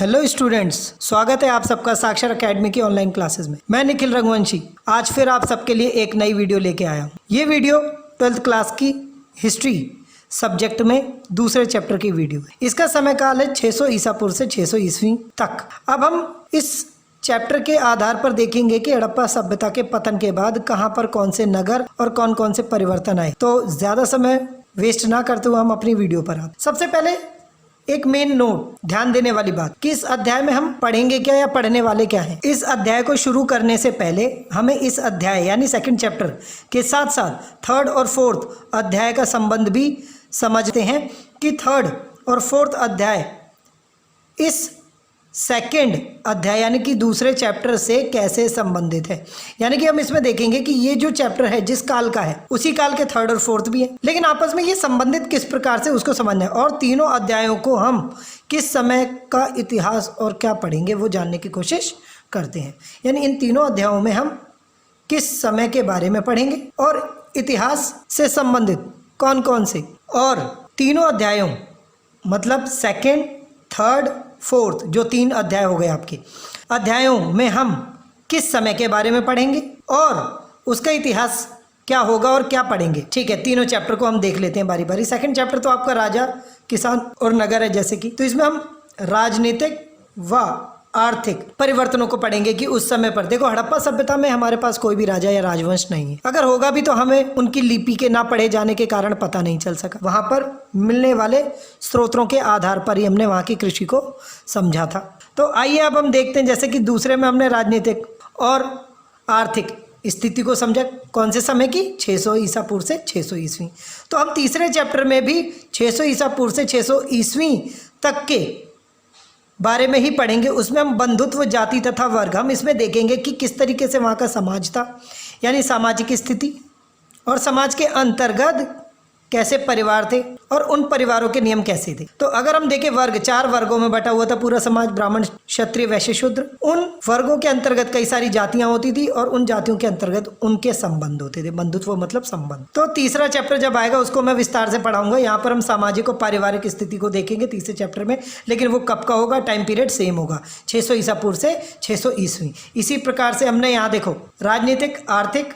Hello students, स्वागत है आप सबका साक्षर एकेडमी की ऑनलाइन क्लासेस में। मैं निखिल रघुवंशी आज फिर आप सबके लिए एक नई वीडियो लेके आया हूँ। ये वीडियो 12th क्लास की हिस्ट्री सब्जेक्ट में दूसरे चैप्टर की वीडियो है। इसका समय काल है 600 ईसा पूर्व से 600 ईस्वी तक। अब हम इस चैप्टर के आधार पर देखेंगे कि हड़प्पा सभ्यता के पतन के बाद कहाँ पर कौन से नगर और कौन कौन से परिवर्तन आए। तो ज़्यादा समय वेस्ट ना करते हुए हम अपनी वीडियो पर आते। सबसे पहले एक मेन नोट, ध्यान देने वाली बात कि इस अध्याय में हम पढ़ेंगे क्या या पढ़ने वाले क्या हैं। इस अध्याय को शुरू करने से पहले हमें इस अध्याय यानी सेकंड चैप्टर के साथ साथ थर्ड और फोर्थ अध्याय का संबंध भी समझते हैं कि थर्ड और फोर्थ अध्याय इस सेकंड अध्याय यानी कि दूसरे चैप्टर से कैसे संबंधित है। यानी कि हम इसमें देखेंगे कि ये जो चैप्टर है जिस काल का है उसी काल के थर्ड और फोर्थ भी है, लेकिन आपस में ये संबंधित किस प्रकार से उसको समझना है। और तीनों अध्यायों को हम किस समय का इतिहास और क्या पढ़ेंगे वो जानने की कोशिश करते हैं। यानी इन तीनों अध्यायों में हम किस समय के बारे में पढ़ेंगे और इतिहास से संबंधित कौन कौन से, और तीनों अध्यायों मतलब सेकेंड, थर्ड, फोर्थ जो 3 अध्याय हो गए आपके अध्यायों में हम किस समय के बारे में पढ़ेंगे और उसका इतिहास क्या होगा और क्या पढ़ेंगे। ठीक है, तीनों चैप्टर को हम देख लेते हैं बारी बारी। सेकंड चैप्टर तो आपका राजा, किसान और नगर है जैसे कि, तो इसमें हम राजनीतिक व आर्थिक परिवर्तनों को पढ़ेंगे कि उस समय पर देखो हड़प्पा सभ्यता में हमारे पास कोई भी राजा या राजवंश नहीं है। अगर होगा भी तो हमें उनकी लिपि के ना पढ़े जाने के कारण पता नहीं चल सका। वहां पर मिलने वाले स्रोतों के आधार पर ही हमने वहां की कृषि को समझा था। तो आइए अब हम देखते हैं, जैसे कि दूसरे में हमने राजनीतिक और आर्थिक स्थिति को समझा कौन से समय की, 600 ईसा पूर्व से 600 ईस्वी। तो हम तीसरे चैप्टर में भी 600 ईसा पूर्व से 600 ईस्वी तक के बारे में ही पढ़ेंगे। उसमें हम बंधुत्व, जाति तथा वर्ग हम इसमें देखेंगे कि किस तरीके से वहाँ का समाज था, यानी सामाजिक स्थिति, और समाज के अंतर्गत कैसे परिवार थे और उन परिवारों के नियम कैसे थे। तो अगर हम देखें वर्ग, 4 वर्गों में बटा हुआ था पूरा समाज, ब्राह्मण, क्षत्रिय, वैश्य, शूद्र। उन वर्गों के अंतर्गत कई सारी जातियां होती थी और उन जातियों के अंतर्गत उनके संबंध होते थे। बंधुत्व मतलब संबंध। तो तीसरा चैप्टर जब आएगा उसको मैं विस्तार से पढ़ाऊंगा। यहाँ पर हम सामाजिक और पारिवारिक स्थिति को देखेंगे तीसरे चैप्टर में, लेकिन वो कब का होगा, टाइम पीरियड सेम होगा, 600 ईसा पूर्व से 600 ईस्वी। इसी प्रकार से हमने यहाँ देखो राजनीतिक, आर्थिक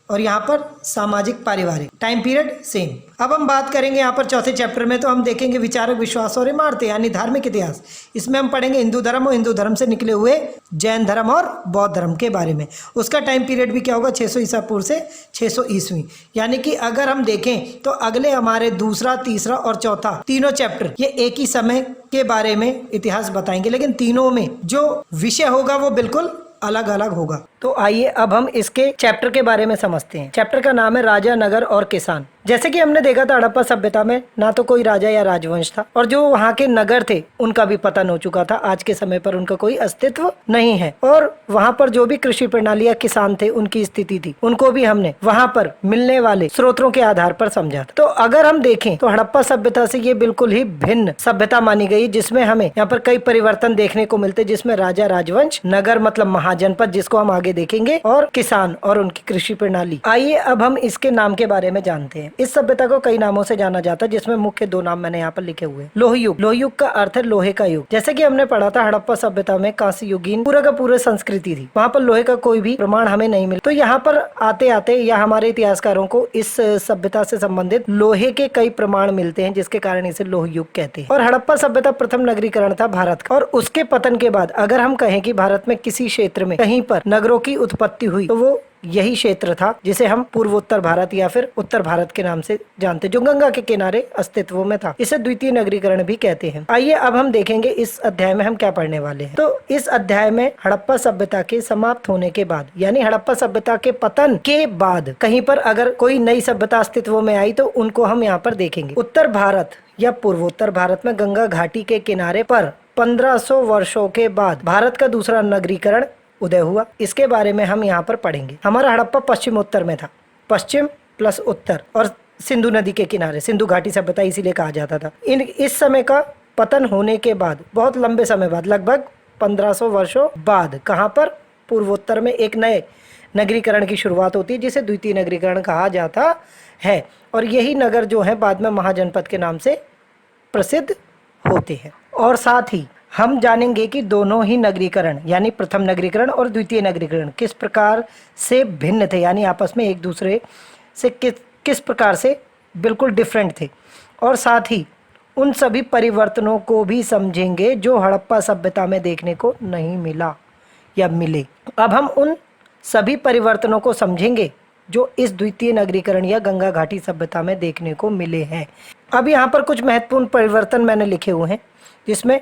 और यहाँ पर सामाजिक, पारिवारिक, टाइम पीरियड सेम। अब हम बात करेंगे यहाँ पर चौथे चैप्टर में, तो हम देखेंगे विचारक, विश्वास और इमारतें यानी धार्मिक इतिहास। इसमें हम पढ़ेंगे हिंदू धर्म और हिंदू धर्म से निकले हुए जैन धर्म और बौद्ध धर्म के बारे में। उसका टाइम पीरियड भी क्या होगा, 600 ईसा पूर्व से 600 ईस्वी। यानी कि अगर हम देखें तो अगले हमारे दूसरा, तीसरा और चौथा तीनों चैप्टर ये एक ही समय के बारे में इतिहास बताएंगे, लेकिन तीनों में जो विषय होगा वो बिल्कुल अलग अलग होगा। तो आइए अब हम इसके चैप्टर के बारे में समझते हैं। चैप्टर का नाम है राजा, नगर और किसान। जैसे कि हमने देखा था हड़प्पा सभ्यता में ना तो कोई राजा या राजवंश था, और जो वहाँ के नगर थे उनका भी पतन हो चुका था। आज के समय पर उनका कोई अस्तित्व नहीं है। और वहाँ पर जो भी कृषि प्रणाली या किसान थे उनकी स्थिति थी, उनको भी हमने वहाँ पर मिलने वाले स्रोतों के आधार पर समझा था। तो अगर हम देखें तो हड़प्पा सभ्यता से ये बिल्कुल ही भिन्न सभ्यता मानी गई, जिसमें हमें यहाँ पर कई परिवर्तन देखने को मिलते, जिसमें राजा, राजवंश, नगर मतलब महाजनपद जिसको हम आगे देखेंगे, और किसान और उनकी कृषि प्रणाली। आइए अब हम इसके नाम के बारे में जानते हैं। इस सभ्यता को कई नामों से जाना जाता है, जिसमें मुख्य 2 नाम मैंने यहाँ पर लिखे हुए। लोह युग, लोह युग का अर्थ है लोहे का युग। जैसे कि हमने पढ़ा था हड़प्पा सभ्यता में कांस्य युगीन पूरा का पूरा संस्कृति थी, वहाँ पर लोहे का कोई भी प्रमाण हमें नहीं मिला। तो यहाँ पर आते आते या हमारे इतिहासकारों को इस सभ्यता से संबंधित लोहे के कई प्रमाण मिलते हैं, जिसके कारण इसे लोह युग कहते हैं। और हड़प्पा सभ्यता प्रथम नगरीकरण था भारत का, और उसके पतन के बाद अगर हम कहें कि भारत में किसी क्षेत्र में कहीं पर नगरों की उत्पत्ति हुई तो वो यही क्षेत्र था, जिसे हम पूर्वोत्तर भारत या फिर उत्तर भारत के नाम से जानते, जो गंगा के किनारे अस्तित्व में था। इसे द्वितीय नगरीकरण भी कहते हैं। आइए अब हम देखेंगे इस अध्याय में हम क्या पढ़ने वाले हैं। तो इस अध्याय में हड़प्पा सभ्यता के समाप्त होने के बाद यानी हड़प्पा सभ्यता के पतन के बाद कहीं पर अगर कोई नई सभ्यता अस्तित्व में आई तो उनको हम यहाँ पर देखेंगे। उत्तर भारत या पूर्वोत्तर भारत में गंगा घाटी के किनारे पर 1500 वर्षों के बाद भारत का दूसरा नगरीकरण उदय हुआ। इसके बारे में हम यहाँ पर पढ़ेंगे। हमारा हड़प्पा पश्चिमोत्तर में था, पश्चिम प्लस उत्तर, और सिंधु नदी के किनारे, सिंधु घाटी सभ्यता इसीलिए कहा जाता था। इस समय का पतन होने के बाद बहुत लंबे समय बाद, लगभग 1500 वर्षों बाद, कहाँ पर, पूर्वोत्तर में एक नए नगरीकरण की शुरुआत होती है, जिसे द्वितीय नगरीकरण कहा जाता है। और यही नगर जो है बाद में महाजनपद के नाम से प्रसिद्ध होते हैं। और साथ ही हम जानेंगे कि दोनों ही नगरीकरण यानी प्रथम नगरीकरण और द्वितीय नगरीकरण किस प्रकार से भिन्न थे, यानी आपस में एक दूसरे से किस प्रकार से बिल्कुल डिफरेंट थे, और साथ ही उन सभी परिवर्तनों को भी समझेंगे जो हड़प्पा सभ्यता में देखने को नहीं मिला या मिले। अब हम उन सभी परिवर्तनों को समझेंगे जो इस द्वितीय नगरीकरण या गंगा घाटी सभ्यता में देखने को मिले हैं। अब यहाँ पर कुछ महत्वपूर्ण परिवर्तन मैंने लिखे हुए हैं जिसमें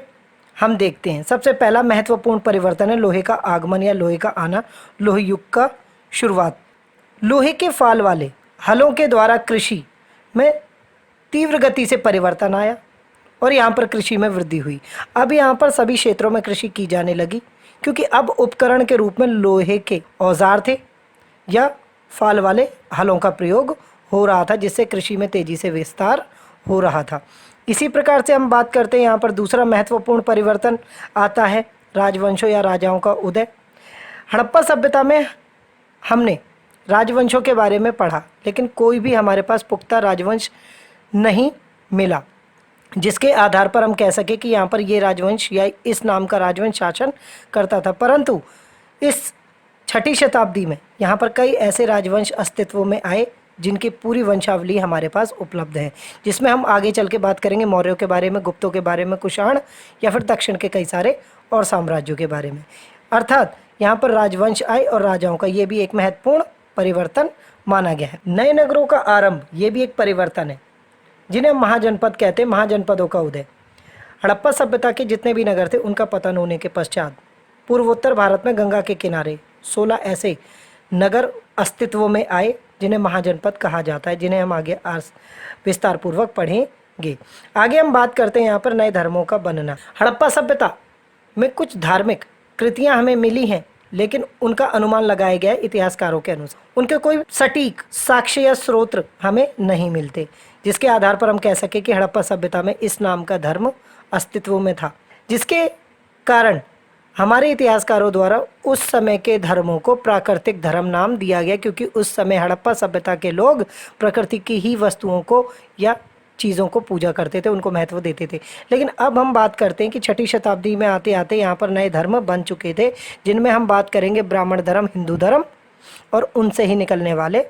हम देखते हैं। सबसे पहला महत्वपूर्ण परिवर्तन है लोहे का आगमन या लोहे का आना, लोह युग का शुरुआत। लोहे के फाल वाले हलों के द्वारा कृषि में तीव्र गति से परिवर्तन आया और यहाँ पर कृषि में वृद्धि हुई। अब यहाँ पर सभी क्षेत्रों में कृषि की जाने लगी क्योंकि अब उपकरण के रूप में लोहे के औजार थे या फाल वाले हलों का प्रयोग हो रहा था, जिससे कृषि में तेजी से विस्तार हो रहा था। इसी प्रकार से हम बात करते हैं, यहाँ पर दूसरा महत्वपूर्ण परिवर्तन आता है राजवंशों या राजाओं का उदय। हड़प्पा सभ्यता में हमने राजवंशों के बारे में पढ़ा, लेकिन कोई भी हमारे पास पुख्ता राजवंश नहीं मिला जिसके आधार पर हम कह सके कि यहाँ पर ये राजवंश या इस नाम का राजवंश शासन करता था। परंतु इस 6ठी शताब्दी में यहाँ पर कई ऐसे राजवंश अस्तित्व में आए जिनकी पूरी वंशावली हमारे पास उपलब्ध है, जिसमें हम आगे चल के बात करेंगे मौर्यों के बारे में, गुप्तों के बारे में, कुषाण या फिर दक्षिण के कई सारे और साम्राज्यों के बारे में। अर्थात यहाँ पर राजवंश आए और राजाओं का ये भी एक महत्वपूर्ण परिवर्तन माना गया है। नए नगरों का आरंभ ये भी एक परिवर्तन है जिन्हें हम महाजनपद कहते हैं, महाजनपदों का उदय। हड़प्पा सभ्यता के जितने भी नगर थे उनका पतन होने के पश्चात पूर्वोत्तर भारत में गंगा के किनारे 16 ऐसे नगर अस्तित्व में आए जिन्हें महाजनपद कहा जाता है, जिन्हें हम आगे विस्तार पूर्वक पढ़ेंगे। आगे हम बात करते हैं यहाँ पर नए धर्मों का बनना। हड़प्पा सभ्यता में कुछ धार्मिक कृतियाँ हमें मिली हैं, लेकिन उनका अनुमान लगाया गया है इतिहासकारों के अनुसार। उनके कोई सटीक साक्ष्य या स्रोत हमें नहीं मिलते जिसके आधार पर हम कह सकें कि हड़प्पा सभ्यता में इस नाम का धर्म अस्तित्व में था, जिसके कारण हमारे इतिहासकारों द्वारा उस समय के धर्मों को प्राकृतिक धर्म नाम दिया गया, क्योंकि उस समय हड़प्पा सभ्यता के लोग प्रकृति की ही वस्तुओं को या चीज़ों को पूजा करते थे, उनको महत्व देते थे। लेकिन अब हम बात करते हैं कि 6ठी शताब्दी में आते आते यहाँ पर नए धर्म बन चुके थे, जिनमें हम बात करेंगे ब्राह्मण धर्म, हिंदू धर्म और उनसे ही निकलने वाले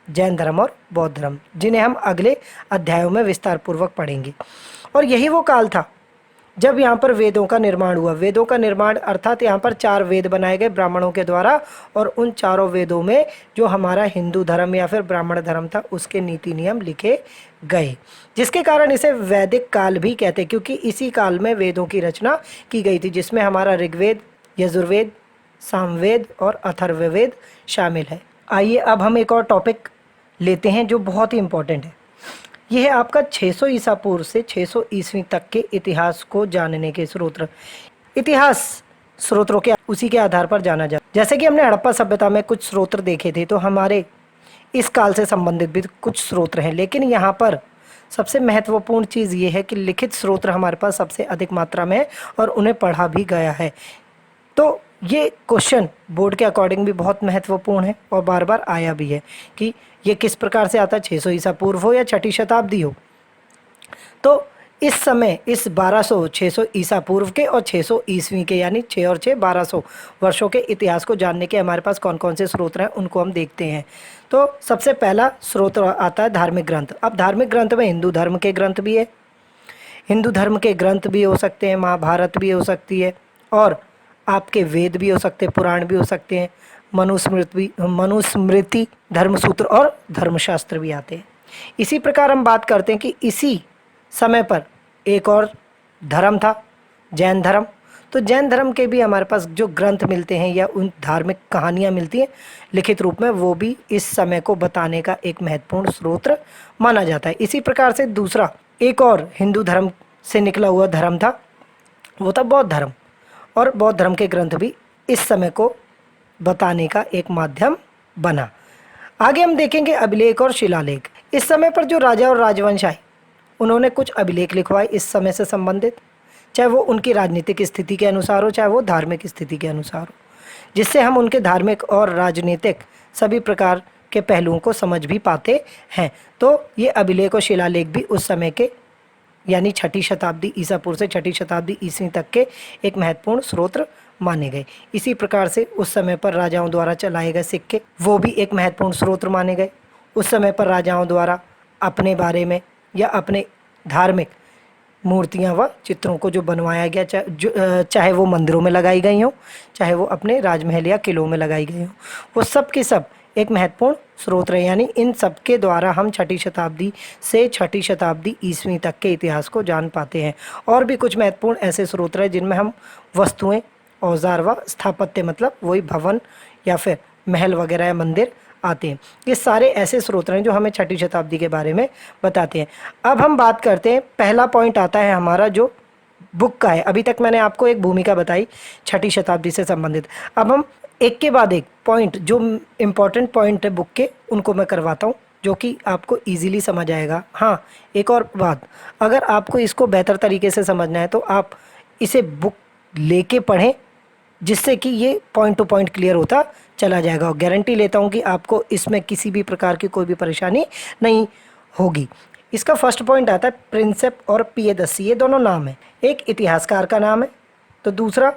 जैन धर्म और बौद्ध धर्म, जिन्हें हम अगले अध्यायों में विस्तार पूर्वक पढ़ेंगे। और यही वो काल था जब यहाँ पर वेदों का निर्माण हुआ। वेदों का निर्माण अर्थात यहाँ पर 4 वेद बनाए गए ब्राह्मणों के द्वारा, और उन चारों वेदों में जो हमारा हिंदू धर्म या फिर ब्राह्मण धर्म था उसके नीति नियम लिखे गए, जिसके कारण इसे वैदिक काल भी कहते हैं, क्योंकि इसी काल में वेदों की रचना की गई थी, जिसमें हमारा ऋग्वेद, यजुर्वेद, सामवेद और अथर्ववेद शामिल है। आइए अब हम एक और टॉपिक लेते हैं जो बहुत ही इम्पोर्टेंट है। यह है आपका 600 ईसा पूर्व से 600 ईस्वी तक के इतिहास को जानने के स्रोत। इतिहास स्रोतों के उसी के आधार पर जाना जाए। जैसे कि हमने हड़प्पा सभ्यता में कुछ स्रोत देखे थे, तो हमारे इस काल से संबंधित भी कुछ स्रोत हैं, लेकिन यहाँ पर सबसे महत्वपूर्ण चीज़ ये है कि लिखित स्रोत हमारे पास सबसे अधिक मात्रा में है और उन्हें पढ़ा भी गया है। तो ये क्वेश्चन बोर्ड के अकॉर्डिंग भी बहुत महत्वपूर्ण है और बार बार आया भी है कि ये किस प्रकार से आता है, 600 ईसा पूर्व हो या 6ठी शताब्दी हो। तो इस समय इस 600 ईसा पूर्व के और 600 ईस्वी के यानी 6 और 6 1200 वर्षों के इतिहास को जानने के हमारे पास कौन कौन से स्रोत हैं उनको हम देखते हैं। तो सबसे पहला स्रोत आता है धार्मिक ग्रंथ। अब धार्मिक ग्रंथ में हिंदू धर्म के ग्रंथ भी है, हिंदू धर्म के ग्रंथ भी हो सकते हैं, महाभारत भी हो सकती है और आपके वेद भी हो सकते हैं, पुराण भी हो सकते हैं, मनुस्मृति, धर्मसूत्र और धर्मशास्त्र भी आते हैं। इसी प्रकार हम बात करते हैं कि इसी समय पर एक और धर्म था, जैन धर्म। तो जैन धर्म के भी हमारे पास जो ग्रंथ मिलते हैं या उन धार्मिक कहानियाँ मिलती हैं लिखित रूप में, वो भी इस समय को बताने का एक महत्वपूर्ण स्रोत माना जाता है। इसी प्रकार से दूसरा एक और हिंदू धर्म से निकला हुआ धर्म था, वो था बौद्ध धर्म, और बौद्ध धर्म के ग्रंथ भी इस समय को बताने का एक माध्यम बना। आगे हम देखेंगे अभिलेख और शिलालेख। इस समय पर जो राजा और राजवंश आए उन्होंने कुछ अभिलेख लिखवाए इस समय से संबंधित, चाहे वो उनकी राजनीतिक स्थिति के अनुसार हो, चाहे वो धार्मिक स्थिति के अनुसार हो, जिससे हम उनके धार्मिक और राजनीतिक सभी प्रकार के पहलुओं को समझ भी पाते हैं। तो ये अभिलेख और शिलालेख भी उस समय के यानी छठी शताब्दी ईसा पूर्व से छठी शताब्दी ईस्वी तक के एक महत्वपूर्ण स्रोत माने गए। इसी प्रकार से उस समय पर राजाओं द्वारा चलाए गए सिक्के वो भी एक महत्वपूर्ण स्रोत माने गए। उस समय पर राजाओं द्वारा अपने बारे में या अपने धार्मिक मूर्तियाँ व चित्रों को जो बनवाया गया, चाहे वो मंदिरों में लगाई गई हों, चाहे वो अपने राजमहल या किलों में लगाई गई हों, वो सब के सब एक महत्वपूर्ण स्रोत रहे। यानी इन सब के द्वारा हम छठी शताब्दी से छठी शताब्दी ईस्वी तक के इतिहास को जान पाते हैं। और भी कुछ महत्वपूर्ण ऐसे स्रोत रहे जिनमें हम वस्तुएं, औजार व स्थापत्य, मतलब वही भवन या फिर महल वगैरह या मंदिर आते हैं। ये सारे ऐसे स्रोत हैं जो हमें छठी शताब्दी के बारे में बताते हैं। अब हम बात करते हैं, पहला पॉइंट आता है हमारा जो बुक का है। अभी तक मैंने आपको एक भूमिका बताई छठी शताब्दी से संबंधित। अब हम एक के बाद एक पॉइंट, जो इम्पोर्टेंट पॉइंट है बुक के, उनको मैं करवाता हूँ जो कि आपको इजीली समझ आएगा। हाँ, एक और बात, अगर आपको इसको बेहतर तरीके से समझना है तो आप इसे बुक लेके पढ़ें, जिससे कि ये पॉइंट टू पॉइंट क्लियर होता चला जाएगा। और गारंटी लेता हूँ कि आपको इसमें किसी भी प्रकार की कोई भी परेशानी नहीं होगी। इसका फर्स्ट पॉइंट आता है प्रिंसेप और पियदस्सी, ये दोनों नाम है। एक इतिहासकार का नाम है तो दूसरा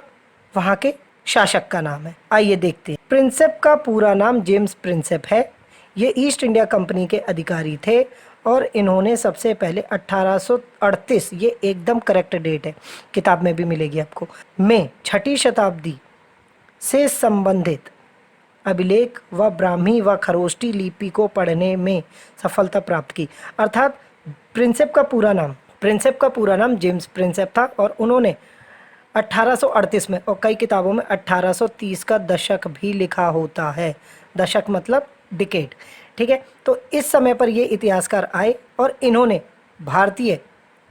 वहाँ के शासक का नाम है। आइए देखते हैं। प्रिंसेप का पूरा नाम जेम्स प्रिंसेप है। ये ईस्ट इंडिया कंपनी के अधिकारी थे और इन्होंने सबसे पहले 1838, ये एकदम करेक्ट डेट है, किताब में भी मिलेगी आपको, में छठी शताब्दी से संबंधित अभिलेख व ब्राह्मी व खरोष्टी लिपि को पढ़ने में सफलता प्राप्त की। अर्थात प्रिंसेप का पूरा नाम जेम्स प्रिंसेप था और उन्होंने 1838 में, और कई किताबों में 1830 का दशक भी लिखा होता है। दशक मतलब डिकेड, ठीक है। तो इस समय पर ये इतिहासकार आए और इन्होंने भारतीय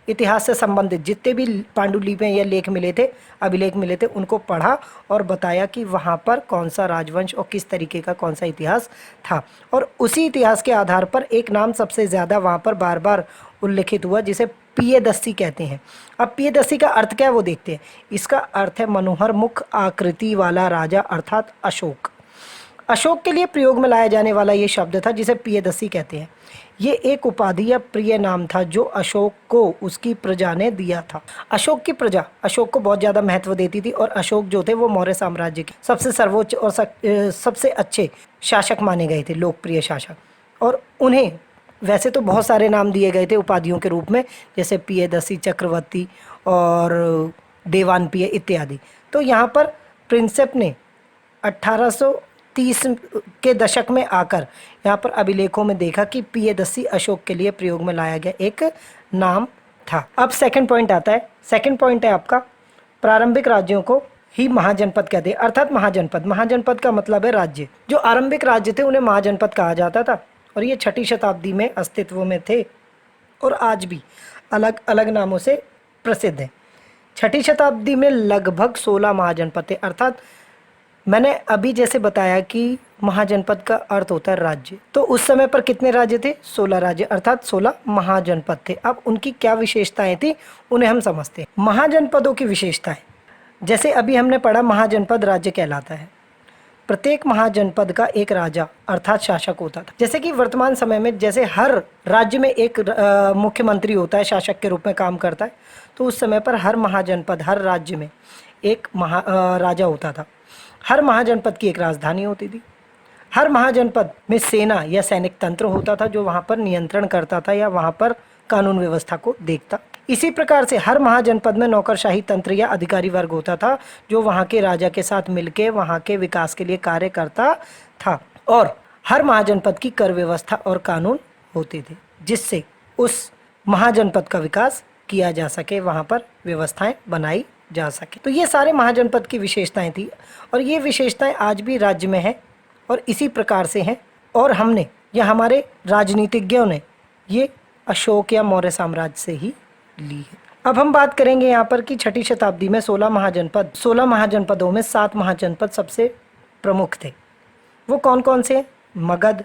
इतिहास से संबंधित जितने भी पांडुलिपियाँ या लेख मिले थे, अभिलेख मिले थे, उनको पढ़ा और बताया कि वहाँ पर कौन सा राजवंश और किस तरीके का कौन सा इतिहास था। और उसी इतिहास के आधार पर एक नाम सबसे ज़्यादा वहाँ पर बार बार उल्लेखित हुआ, जिसे पियदस्सी कहते हैं। अब पियदस्सी का अर्थ क्या है वो देखते हैं। इसका अर्थ है मनोहर मुख आकृति वाला राजा, अर्थात अशोक। अशोक के लिए प्रयोग में लाया जाने वाला ये शब्द था जिसे पियदस्सी कहते हैं। ये एक उपाधि या प्रिय नाम था जो अशोक को उसकी प्रजा ने दिया था। अशोक की प्रजा अशोक को बहुत ज़्यादा महत्व देती थी और अशोक जो थे वो मौर्य साम्राज्य के सबसे सर्वोच्च और सबसे अच्छे शासक माने गए थे, लोकप्रिय शासक। और उन्हें वैसे तो बहुत सारे नाम दिए गए थे उपाधियों के रूप में, जैसे पियदस्सी, चक्रवर्ती और देवान पिय इत्यादि। तो यहाँ पर प्रिंसेप ने 1830 के दशक में आकर यहाँ पर अभिलेखों में देखा कि पियदस्सी अशोक के लिए प्रयोग में लाया गया एक नाम था। अब सेकंड पॉइंट आता है। सेकंड पॉइंट है आपका, प्रारंभिक राज्यों को ही महाजनपद कहते हैं, अर्थात महाजनपद का मतलब है राज्य। जो आरंभिक राज्य थे उन्हें महाजनपद कहा जाता था और ये छठी शताब्दी में अस्तित्व में थे और आज भी अलग अलग नामों से प्रसिद्ध है। छठी शताब्दी में लगभग 16 महाजनपद थे। अर्थात मैंने अभी जैसे बताया कि महाजनपद का अर्थ होता है राज्य, तो उस समय पर कितने राज्य थे? 16 राज्य, अर्थात 16 महाजनपद थे। अब उनकी क्या विशेषताएं थी उन्हें हम समझते हैं। महाजनपदों की विशेषताएं, जैसे अभी हमने पढ़ा महाजनपद राज्य कहलाता है। प्रत्येक महाजनपद का एक राजा अर्थात शासक होता था। जैसे कि वर्तमान समय में जैसे हर राज्य में एक मुख्यमंत्री होता है, शासक के रूप में काम करता है, तो उस समय पर हर महाजनपद, हर राज्य में एक राजा होता था। हर महाजनपद की एक राजधानी होती थी। हर महाजनपद में सेना या सैनिक तंत्र होता था जो वहाँ पर नियंत्रण करता था या वहाँ पर कानून व्यवस्था को देखता। इसी प्रकार से हर महाजनपद में नौकरशाही तंत्र या अधिकारी वर्ग होता था जो वहाँ के राजा के साथ मिलकर वहाँ के विकास के लिए कार्य करता था। और हर महाजनपद की कर व्यवस्था और कानून होते थे जिससे उस महाजनपद का विकास किया जा सके, वहाँ पर व्यवस्थाएं बनाई जा सके। तो ये सारे महाजनपद की विशेषताएं थी और ये विशेषताएं आज भी राज्य में हैं और इसी प्रकार से हैं। और हमने या हमारे राजनीतिज्ञों ने ये अशोक या मौर्य साम्राज्य से ही ली है। अब हम बात करेंगे यहाँ पर कि छठी शताब्दी में 16 महाजनपदों में 7 महाजनपद सबसे प्रमुख थे। वो कौन कौन से? मगध,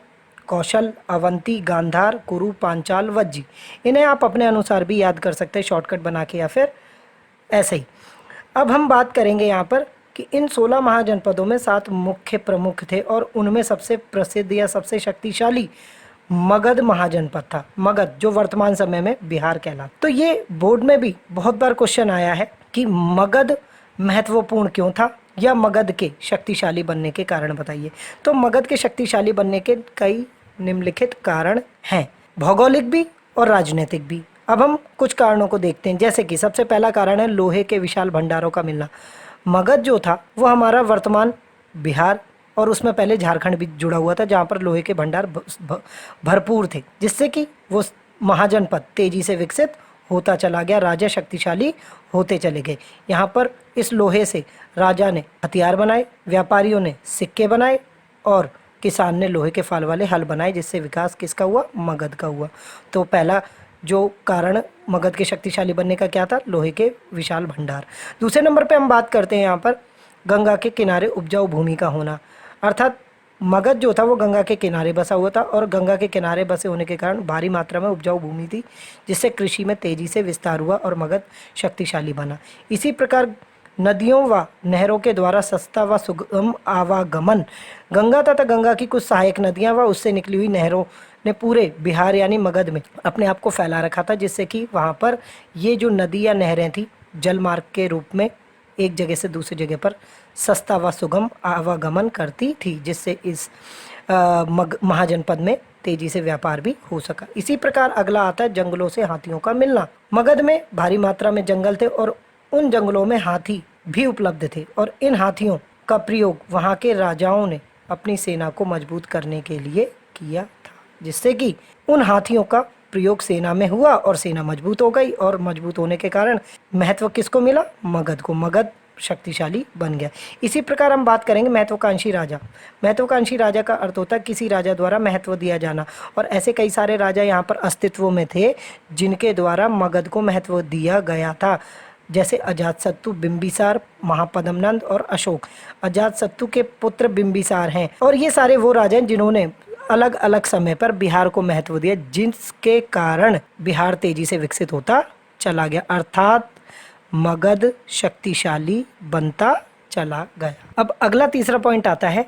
कौशल, अवंती, गांधार, कुरु, पांचाल, वज्जी। इन्हें आप अपने अनुसार भी याद कर सकते हैं शॉर्टकट बना के या फिर ऐसे ही। अब हम बात करेंगे यहाँ पर कि इन 16 महाजनपदों में 7 मुख्य प्रमुख थे और उनमें सबसे प्रसिद्ध या सबसे शक्तिशाली मगध महाजनपद था। मगध जो वर्तमान समय में बिहार कहलाता। तो ये बोर्ड में भी बहुत बार क्वेश्चन आया है कि मगध महत्वपूर्ण क्यों था या मगध के शक्तिशाली बनने के कारण बताइए। तो मगध के शक्तिशाली बनने के कई निम्नलिखित कारण हैं, भौगोलिक भी और राजनीतिक भी। अब हम कुछ कारणों को देखते हैं, जैसे कि सबसे पहला कारण है लोहे के विशाल भंडारों का मिलना। मगध जो था वो हमारा वर्तमान बिहार और उसमें पहले झारखंड भी जुड़ा हुआ था, जहाँ पर लोहे के भंडार भरपूर थे, जिससे कि वो महाजनपद तेजी से विकसित होता चला गया, राजा शक्तिशाली होते चले गए। यहाँ पर इस लोहे से राजा ने हथियार बनाए, व्यापारियों ने सिक्के बनाए और किसान ने लोहे के फाल वाले हल बनाए, जिससे विकास किसका हुआ? मगध का हुआ। तो पहला जो कारण मगध के शक्तिशाली बनने का क्या था? लोहे के विशाल भंडार। दूसरे नंबर पे हम बात करते हैं यहाँ पर गंगा के किनारे उपजाऊ भूमि का होना, अर्थात मगध जो था वो गंगा के किनारे बसा हुआ था और गंगा के किनारे बसे होने के कारण भारी मात्रा में उपजाऊ भूमि थी, जिससे कृषि में तेजी से विस्तार हुआ और मगध शक्तिशाली बना। इसी प्रकार नदियों व नहरों के द्वारा सस्ता व सुगम आवागमन, गंगा तथा गंगा की कुछ सहायक नदियां व उससे निकली हुई नहरों ने पूरे बिहार यानी मगध में अपने आप को फैला रखा था, जिससे कि वहाँ पर ये जो नदी या नहरें थी जल मार्ग के रूप में एक जगह से दूसरी जगह पर सस्ता व सुगम आवागमन करती थी, जिससे इस महाजनपद में तेजी से व्यापार भी हो सका। इसी प्रकार अगला आता है जंगलों से हाथियों का मिलना। मगध में भारी मात्रा में जंगल थे और उन जंगलों में हाथी भी उपलब्ध थे और इन हाथियों का प्रयोग वहाँ के राजाओं ने अपनी सेना को मजबूत करने के लिए किया था, जिससे कि उन हाथियों का प्रयोग सेना में हुआ और सेना मजबूत हो गई और मजबूत होने के कारण महत्व किसको मिला? मगध को। मगध शक्तिशाली बन गया। इसी प्रकार हम बात करेंगे महत्वाकांक्षी राजा। महत्वाकांक्षी राजा का अर्थ होता है किसी राजा द्वारा महत्व दिया जाना, और ऐसे कई सारे राजा यहाँ पर अस्तित्व में थे जिनके द्वारा मगध को महत्व दिया गया था, जैसे अजातशत्रु, बिंबिसार, महापद्मनंद और अशोक। अजातशत्रु के पुत्र बिंबिसार हैं और ये सारे वो राजा हैं जिन्होंने अलग अलग समय पर बिहार को महत्व दिया, जिसके कारण बिहार तेजी से विकसित होता चला गया, अर्थात मगध शक्तिशाली बनता चला गया। अब अगला तीसरा पॉइंट आता है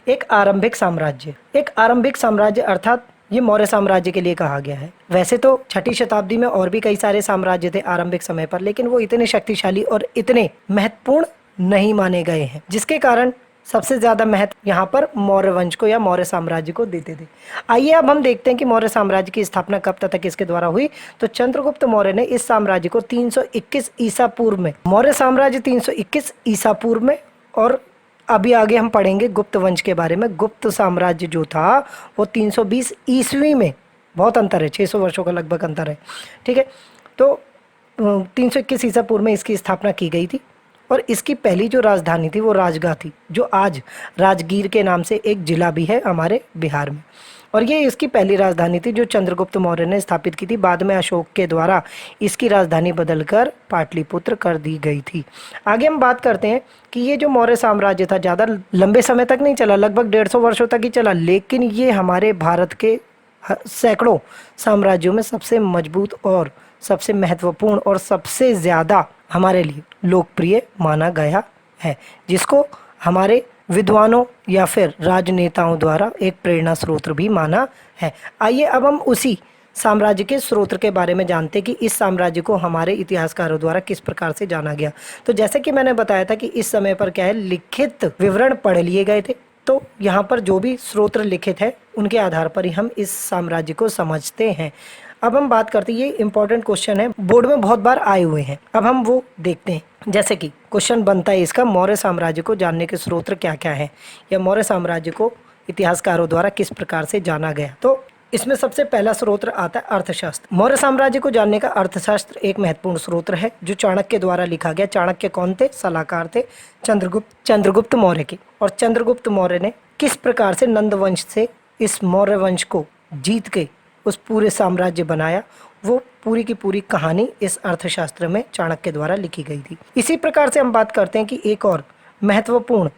एक आरंभिक साम्राज्य। एक आरंभिक साम्राज्य अर्थात ये मौर्य साम्राज्य के लिए कहा गया है। वैसे तो 6ठी शताब्दी में और भी कई सारे साम्राज्य थे आरंभिक समय पर, लेकिन वो इतने शक्तिशाली और इतने महत्वपूर्ण नहीं माने गए हैं, जिसके कारण सबसे ज्यादा महत्व यहाँ पर मौर्य वंश को या मौर्य साम्राज्य को देते थे। आइए अब हम देखते हैं कि मौर्य साम्राज्य की स्थापना कब तथा किसके द्वारा हुई। तो चंद्रगुप्त मौर्य ने इस साम्राज्य को 321 ईसा पूर्व में, मौर्य साम्राज्य 321 ईसा पूर्व में, और अभी आगे हम पढ़ेंगे गुप्त वंश के बारे में। गुप्त साम्राज्य जो था वो 320 ईस्वी में, बहुत अंतर है, 600 वर्षों का लगभग अंतर है, ठीक है। तो 321 ईसा पूर्व में इसकी स्थापना की गई थी और इसकी पहली जो राजधानी थी वो राजगाह थी, जो आज राजगीर के नाम से एक जिला भी है हमारे बिहार में, और ये इसकी पहली राजधानी थी जो चंद्रगुप्त मौर्य ने स्थापित की थी। बाद में अशोक के द्वारा इसकी राजधानी बदलकर पाटलिपुत्र कर दी गई थी। आगे हम बात करते हैं कि ये जो मौर्य साम्राज्य था ज़्यादा लंबे समय तक नहीं चला, लगभग 150 वर्षों तक ही चला, लेकिन ये हमारे भारत के सैकड़ों साम्राज्यों में सबसे मजबूत और सबसे महत्वपूर्ण और सबसे ज़्यादा हमारे लिए लोकप्रिय माना गया है, जिसको हमारे विद्वानों या फिर राजनेताओं द्वारा एक प्रेरणा स्रोत भी माना है। आइए अब हम उसी साम्राज्य के स्रोत के बारे में जानते हैं कि इस साम्राज्य को हमारे इतिहासकारों द्वारा किस प्रकार से जाना गया। तो जैसे कि मैंने बताया था कि इस समय पर क्या है, लिखित विवरण पढ़ लिए गए थे, तो यहाँ पर जो भी स्रोत लिखित है उनके आधार पर ही हम इस साम्राज्य को समझते हैं। अब हम बात करते हैं, ये इंपॉर्टेंट क्वेश्चन है, बोर्ड में बहुत बार आए हुए हैं, अब हम वो देखते हैं। जैसे कि क्वेश्चन बनता है इसका, मौर्य साम्राज्य को जानने के स्रोत क्या क्या है, या मौर्य साम्राज्य को इतिहासकारों द्वारा किस प्रकार से जाना गया। तो इसमें सबसे पहला स्रोत आता है अर्थशास्त्र। मौर्य साम्राज्य को जानने का अर्थशास्त्र एक महत्वपूर्ण स्रोत है जो चाणक्य द्वारा लिखा गया। चाणक्य कौन थे? सलाहकार थे चंद्रगुप्त मौर्य के। और चंद्रगुप्त मौर्य ने किस प्रकार से नंद वंश से इस मौर्य वंश को जीत के उस पूरे साम्राज्य बनाया, वो पूरी की पूरी कहानी इस अर्थशास्त्र में चाणक्य द्वारा लिखी गई थी। इसी प्रकार से हम बात करते हैं कि एक और महत्वपूर्ण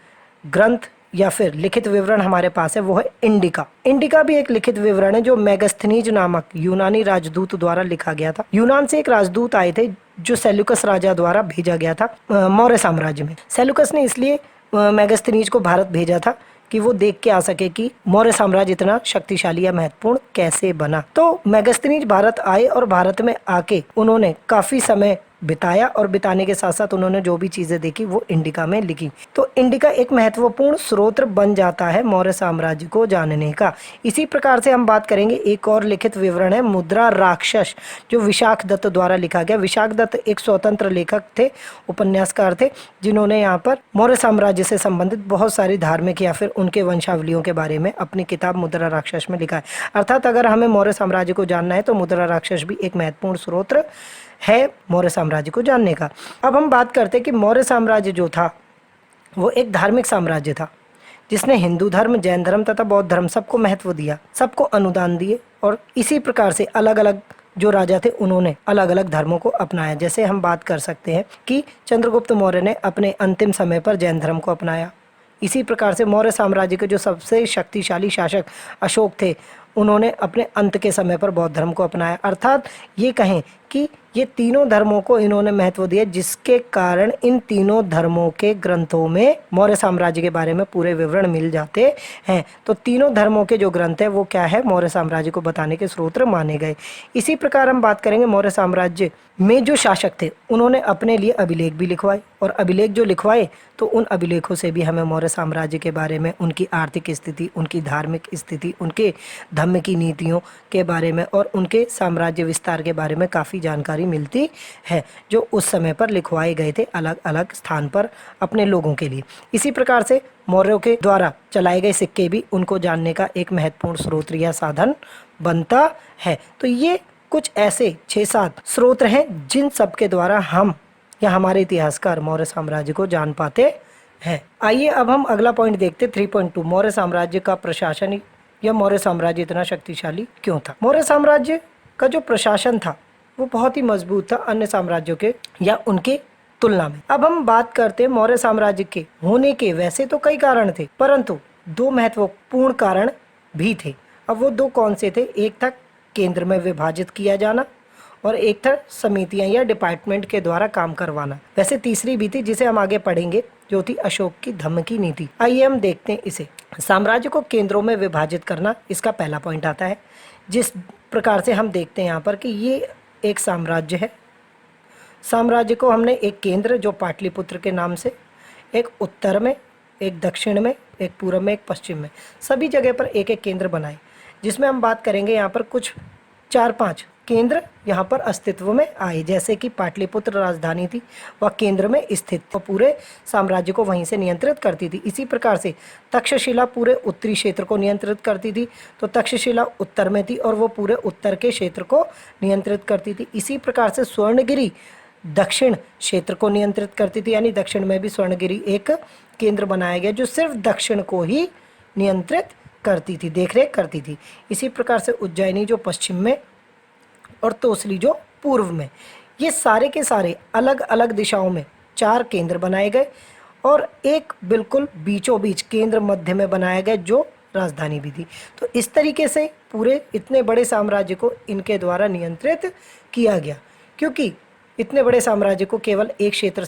ग्रंथ या फिर लिखित विवरण हमारे पास है, वो है इंडिका। इंडिका भी एक लिखित विवरण है जो मेगास्थनीज नामक यूनानी राजदूत द्वारा लिखा गया था। यूनान से एक राजदूत आए थे जो सेल्यूकस राजा द्वारा भेजा गया था मौर्य साम्राज्य में। सेल्यूकस ने इसलिए मेगास्थनीज को भारत भेजा था कि वो देख के आ सके कि मौर्य साम्राज्य इतना शक्तिशाली या महत्वपूर्ण कैसे बना। तो मेगास्थनीज भारत आए और भारत में आके उन्होंने काफी समय बिताया और बिताने के साथ साथ उन्होंने जो भी चीजें देखी वो इंडिका में लिखी। तो इंडिका एक महत्वपूर्ण स्रोत बन जाता है मौर्य साम्राज्य को जानने का। इसी प्रकार से हम बात करेंगे, एक और लिखित विवरण है मुद्रा राक्षस, जो विशाख दत्त द्वारा लिखा गया। विशाख दत्त एक स्वतंत्र लेखक थे, उपन्यासकार थे, जिन्होंने यहाँ पर मौर्य साम्राज्य से संबंधित बहुत सारी धार्मिक या फिर उनके वंशावलियों के बारे में अपनी किताब मुद्रा राक्षस में लिखा है। अर्थात अगर हमें मौर्य साम्राज्य को जानना है तो मुद्रा राक्षस भी एक महत्वपूर्ण स्रोत है मौर्य साम्राज्य को जानने का। अब हम बात करते हैं कि मौर्य साम्राज्य जो था वो एक धार्मिक साम्राज्य था, जिसने हिंदू धर्म, जैन धर्म तथा बौद्ध धर्म सबको महत्व दिया, सबको अनुदान दिए, और इसी प्रकार से अलग अलग जो राजा थे उन्होंने अलग अलग धर्मों को अपनाया। जैसे हम बात कर सकते हैं कि चंद्रगुप्त मौर्य ने अपने अंतिम समय पर जैन धर्म को अपनाया। इसी प्रकार से मौर्य साम्राज्य के जो सबसे शक्तिशाली शासक अशोक थे, उन्होंने अपने अंत के समय पर बौद्ध धर्म को अपनाया। अर्थात ये कहें कि ये तीनों धर्मों को इन्होंने महत्व दिया, जिसके कारण इन तीनों धर्मों के ग्रंथों में मौर्य साम्राज्य के बारे में पूरे विवरण मिल जाते हैं। तो तीनों धर्मों के जो ग्रंथ है वो क्या है, मौर्य साम्राज्य को बताने के स्रोत माने गए। इसी प्रकार हम बात करेंगे मौर्य साम्राज्य में जो शासक थे उन्होंने अपने लिए अभिलेख भी लिखवाए, और अभिलेख जो लिखवाए तो उन अभिलेखों से भी हमें मौर्य साम्राज्य के बारे में, उनकी आर्थिक स्थिति, उनकी धार्मिक स्थिति, उनके धर्म की नीतियों के बारे में और उनके साम्राज्य विस्तार के बारे में काफ़ी जानकारी मिलती है, जो उस समय पर लिखवाए गए थे अलग अलग स्थान पर अपने लोगों के लिए। इसी प्रकार से मौर्यों के द्वारा चलाए गए सिक्के भी उनको जानने का एक महत्वपूर्ण स्रोत या साधन बनता है। तो ये कुछ ऐसे 6-7 स्रोत हैं जिन सब के द्वारा हम या हमारे इतिहासकार मौर्य साम्राज्य को जान पाते हैं। आइए अब हम अगला पॉइंट देखते 3.2, मौर्य साम्राज्य का प्रशासन या मौर्य साम्राज्य इतना शक्तिशाली क्यों था। मौर्य साम्राज्य का जो प्रशासन था वो बहुत ही मजबूत था अन्य साम्राज्यों के या उनके तुलना में। अब हम बात करते हैं मौर्य साम्राज्य के होने के। वैसे तो कई कारण थे, परंतु 2 महत्वपूर्ण कारण भी थे। अब वो 2 कौन से थे? एक था केंद्र में विभाजित किया जाना, और एक था समितियां या डिपार्टमेंट के द्वारा काम करवाना। वैसे तीसरी भी थी जिसे हम आगे पढ़ेंगे, जो थी अशोक की धम्म की नीति। आइए हम देखते हैं इसे। साम्राज्य को केंद्रों में विभाजित करना इसका पहला पॉइंट आता है। जिस प्रकार से हम देखते हैं यहाँ पर कि ये एक साम्राज्य है। साम्राज्य को हमने एक केंद्र जो पाटलिपुत्र के नाम से, एक उत्तर में, एक दक्षिण में, एक पूर्व में, एक पश्चिम में, सभी जगह पर एक एक केंद्र बनाए, जिसमें हम बात करेंगे यहाँ पर कुछ 4-5 केंद्र यहाँ पर अस्तित्व में आए। जैसे कि पाटलिपुत्र राजधानी थी, वह केंद्र में स्थित तो पूरे साम्राज्य को वहीं से नियंत्रित करती थी। इसी प्रकार से तक्षशिला पूरे उत्तरी क्षेत्र को नियंत्रित करती थी, तो तक्षशिला उत्तर में थी और वो पूरे उत्तर के क्षेत्र को नियंत्रित करती थी। इसी प्रकार से स्वर्णगिरी दक्षिण क्षेत्र को नियंत्रित करती थी, यानी दक्षिण में भी स्वर्णगिरी एक केंद्र बनाया गया जो सिर्फ दक्षिण को ही नियंत्रित करती थी, देखरेख करती थी। इसी प्रकार से उज्जैनी जो पश्चिम में और तोसली जो पूर्व में, ये सारे के सारे अलग अलग दिशाओं में 4 केंद्र बनाए गए, और एक बिल्कुल बीचों बीच केंद्र मध्य में बनाया गया जो राजधानी भी थी। तो इस तरीके से पूरे इतने बड़े साम्राज्य को इनके द्वारा नियंत्रित किया गया, क्योंकि इतने बड़े साम्राज्य को केवल एक क्षेत्र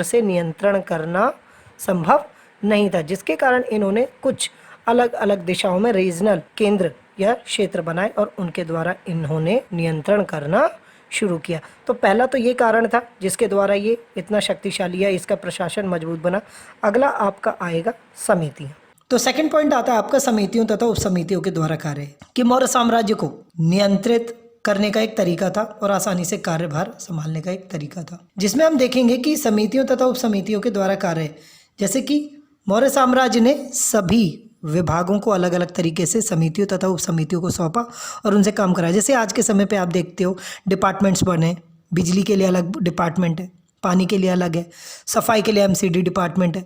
से नियंत्रण करना संभव नहीं था, जिसके कारण इन्होंने कुछ अलग अलग दिशाओं में रीजनल केंद्र या क्षेत्र बनाए और उनके द्वारा इन्होंने नियंत्रण करना शुरू किया। तो पहला तो ये कारण था जिसके द्वारा ये इतना शक्तिशाली है, इसका प्रशासन मजबूत बना। अगला आपका आएगा समितियां। तो सेकंड पॉइंट आता है आपका समितियों तथा उप समितियों के द्वारा कार्य, कि मौर्य साम्राज्य को नियंत्रित करने का एक तरीका था और आसानी से कार्यभार संभालने का एक तरीका था, जिसमें हम देखेंगे कि समितियों तथा उप समितियों के द्वारा कार्य, जैसे कि मौर्य साम्राज्य ने सभी विभागों को अलग अलग तरीके से समितियों तथा उप समितियों को सौंपा और उनसे काम कराया। जैसे आज के समय पे आप देखते हो डिपार्टमेंट्स बने, बिजली के लिए अलग डिपार्टमेंट है, पानी के लिए अलग है, सफाई के लिए एमसीडी डिपार्टमेंट है,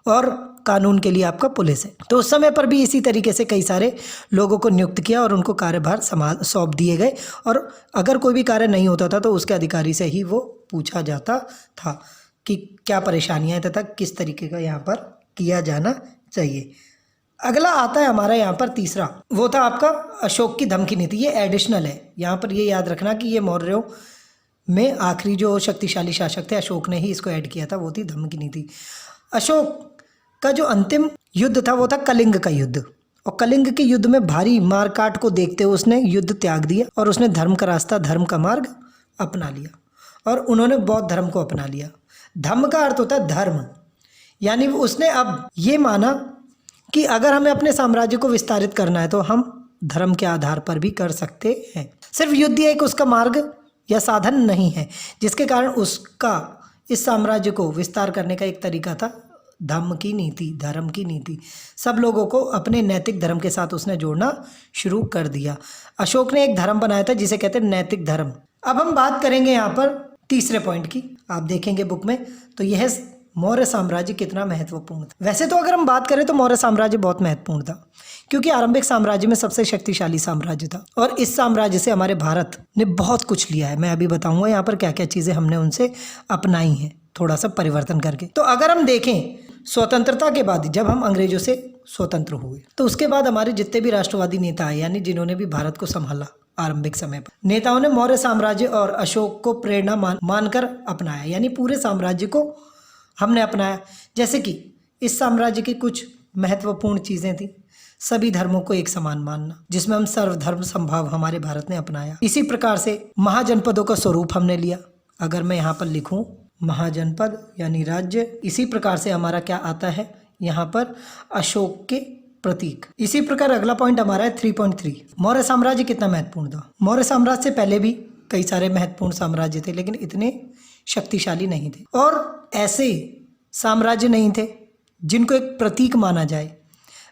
और कानून के लिए आपका पुलिस है। तो उस समय पर भी इसी तरीके से कई सारे लोगों को नियुक्त किया और उनको कार्यभार सौंप दिए गए, और अगर कोई भी कार्य नहीं होता था तो उसके अधिकारी से ही वो पूछा जाता था कि क्या परेशानियां हैं तथा किस तरीके का यहाँ पर किया जाना चाहिए। अगला आता है हमारा यहाँ पर तीसरा, वो था आपका अशोक की धम्म की नीति। ये एडिशनल है, यहाँ पर ये याद रखना कि ये मौर्यों में आखिरी जो शक्तिशाली शासक थे अशोक ने ही इसको ऐड किया था, वो थी धम्म की नीति। अशोक का जो अंतिम युद्ध था वो था कलिंग का युद्ध। और कलिंग के युद्ध में भारी मारकाट को देखते हुए उसने युद्ध त्याग दिया और उसने धर्म का रास्ता, धर्म का मार्ग अपना लिया और उन्होंने बौद्ध धर्म को अपना लिया। धम्म का अर्थ होता है धर्म, यानी उसने अब ये माना कि अगर हमें अपने साम्राज्य को विस्तारित करना है तो हम धर्म के आधार पर भी कर सकते हैं। सिर्फ युद्ध एक उसका मार्ग या साधन नहीं है, जिसके कारण उसका इस साम्राज्य को विस्तार करने का एक तरीका था धम्म की नीति, धर्म की नीति। सब लोगों को अपने नैतिक धर्म के साथ उसने जोड़ना शुरू कर दिया। अशोक ने एक धर्म बनाया था जिसे कहते हैं नैतिक धर्म। अब हम बात करेंगे यहाँ पर तीसरे पॉइंट की। आप देखेंगे बुक में तो यह मौर्य साम्राज्य कितना महत्वपूर्ण था। वैसे तो अगर हम बात करें तो मौर्य साम्राज्य बहुत महत्वपूर्ण था, क्योंकि आरंभिक साम्राज्य में सबसे शक्तिशाली साम्राज्य था और इस साम्राज्य से हमारे भारत ने बहुत कुछ लिया है। मैं अभी बताऊंगा यहाँ पर क्या क्या चीज़ें हमने उनसे अपनाई हैं, थोड़ा सा परिवर्तन करके। तो अगर हम देखें स्वतंत्रता के बाद, जब हम अंग्रेजों से स्वतंत्र हुए तो उसके बाद हमारे जितने भी राष्ट्रवादी नेता आए, यानी जिन्होंने भी भारत को संभाला आरंभिक समय पर, नेताओं ने मौर्य साम्राज्य और अशोक को प्रेरणा मानकर अपनाया, यानी पूरे साम्राज्य को हमने अपनाया। जैसे कि इस साम्राज्य की कुछ महत्वपूर्ण चीज़ें थी। सभी धर्मों को एक समान मानना, जिसमें हम सर्वधर्म संभाव हमारे भारत ने अपनाया। इसी प्रकार से महाजनपदों का स्वरूप हमने लिया। अगर मैं यहाँ पर लिखूं महाजनपद यानी राज्य, इसी प्रकार से हमारा क्या आता है यहाँ पर अशोक के प्रतीक। इसी प्रकार अगला पॉइंट हमारा है 3.3, मौर्य साम्राज्य कितना महत्वपूर्ण था। मौर्य साम्राज्य से पहले भी कई सारे महत्वपूर्ण साम्राज्य थे, लेकिन इतने शक्तिशाली नहीं थे और ऐसे साम्राज्य नहीं थे जिनको एक प्रतीक माना जाए।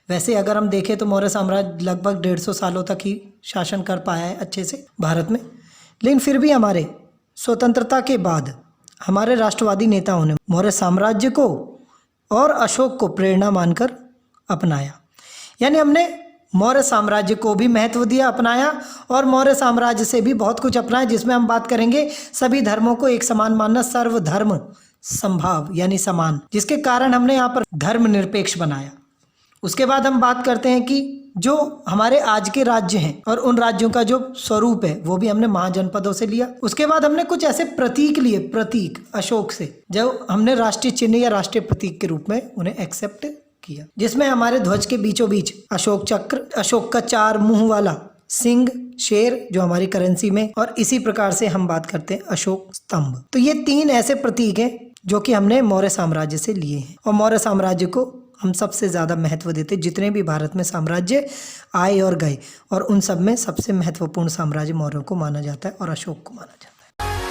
वैसे अगर हम देखें तो मौर्य साम्राज्य लगभग 150 सालों तक ही शासन कर पाया है अच्छे से भारत में, लेकिन फिर भी हमारे स्वतंत्रता के बाद हमारे राष्ट्रवादी नेताओं ने मौर्य साम्राज्य को और अशोक को प्रेरणा मानकर अपनाया। यानी हमने मौर्य साम्राज्य को भी महत्व दिया, अपनाया, और मौर्य साम्राज्य से भी बहुत कुछ अपनाया, जिसमें हम बात करेंगे सभी धर्मों को एक समान मानना, सर्वधर्म संभाव यानी समान, जिसके कारण हमने यहाँ पर धर्मनिरपेक्ष बनाया। उसके बाद हम बात करते हैं कि जो हमारे आज के राज्य हैं और उन राज्यों का जो स्वरूप है वो भी हमने महाजनपदों से लिया। उसके बाद हमने कुछ ऐसे प्रतीक लिए, प्रतीक अशोक से, जो हमने राष्ट्रीय चिन्ह या राष्ट्रीय प्रतीक के रूप में उन्हें एक्सेप्ट किया, जिसमें हमारे ध्वज के बीचों बीच अशोक चक्र, अशोक का 4 मुंह वाला सिंह, शेर जो हमारी करेंसी में, और इसी प्रकार से हम बात करते हैं अशोक स्तंभ। तो ये 3 ऐसे प्रतीक हैं जो कि हमने मौर्य साम्राज्य से लिए हैं और मौर्य साम्राज्य को हम सबसे ज़्यादा महत्व देते। जितने भी भारत में साम्राज्य आए और गए, और उन सब में सबसे महत्वपूर्ण साम्राज्य मौर्यों को माना जाता है और अशोक को माना जाता है।